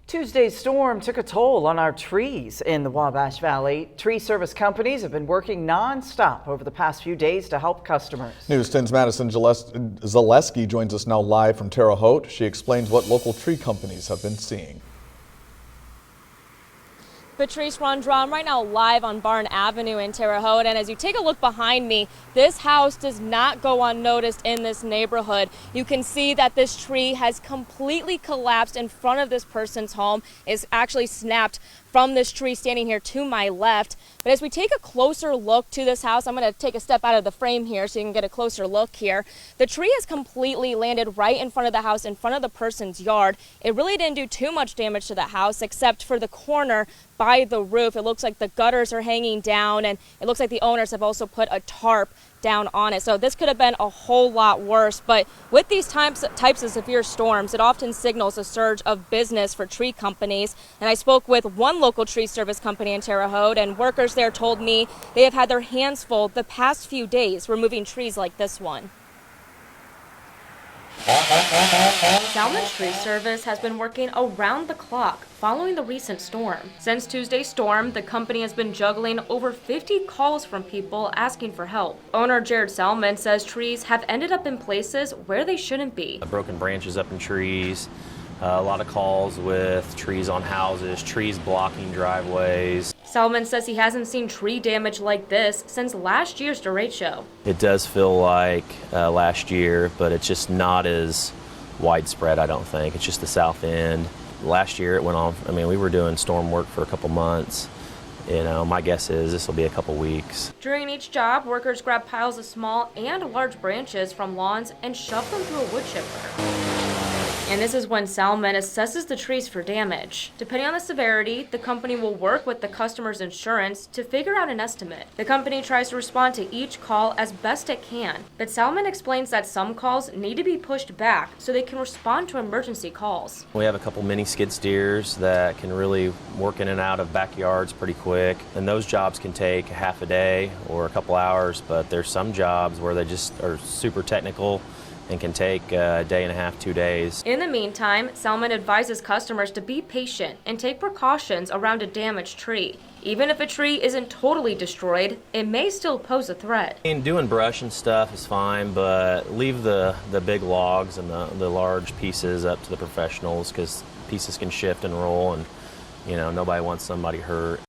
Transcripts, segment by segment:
Tuesday's storm took a toll on our trees in the Wabash Valley. Tree service companies have been working non-stop over the past few days to help customers. News 10's Madison Zaleski joins us now live from Terre Haute. She explains what local tree companies have been seeing. Patrice Rondron right now live on Barn Avenue in Terre Haute, and as you take a look behind me, this house does not go unnoticed in this neighborhood. You can see that this tree has completely collapsed in front of this person's home. It's actually snapped from this tree standing here to my left. But as we take a closer look to this house, I'm going to take a step out of the frame here so you can get a closer look here. The tree has completely landed right in front of the house, in front of the person's yard. It really didn't do too much damage to the house except for the corner by the roof. It looks like the gutters are hanging down, and it looks like the owners have also put a tarp down on it. So this could have been a whole lot worse. But with these types of severe storms, it often signals a surge of business for tree companies. And I spoke with one local tree service company in Terre Haute, and workers there told me they have had their hands full the past few days removing trees like this one. Salmon Tree Service has been working around the clock following the recent storm. Since Tuesday's storm, the company has been juggling over 50 calls from people asking for help. Owner Jared Salmon says trees have ended up in places where they shouldn't be. Broken branches up in trees, a lot of calls with trees on houses, trees blocking driveways. Salmon says he hasn't seen tree damage like this since last year's derecho. It does feel like last year, but it's just not as widespread, I don't think. It's just the south end. Last year it went on, we were doing storm work for a couple months. My guess is this will be a couple weeks. During each job, workers grab piles of small and large branches from lawns and shove them through a wood chipper. And this is when Salmon assesses the trees for damage. Depending on the severity, the company will work with the customer's insurance to figure out an estimate. The company tries to respond to each call as best it can, but Salmon explains that some calls need to be pushed back so they can respond to emergency calls. We have a couple mini skid steers that can really work in and out of backyards pretty quick, and those jobs can take half a day or a couple hours, but there's some jobs where they just are super technical and can take a day and a half, 2 days. In the meantime, Salmon advises customers to be patient and take precautions around a damaged tree. Even if a tree isn't totally destroyed, it may still pose a threat. Doing brush and stuff is fine, but leave the big logs and the large pieces up to the professionals, because pieces can shift and roll, and nobody wants somebody hurt.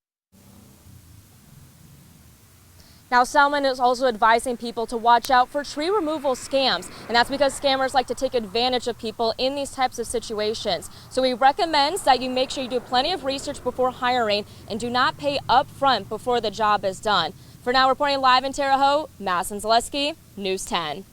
Now, Salmon is also advising people to watch out for tree removal scams, and that's because scammers like to take advantage of people in these types of situations. So he recommends that you make sure you do plenty of research before hiring and do not pay up front before the job is done. For now, reporting live in Terre Haute, Madison Zaleski, News 10.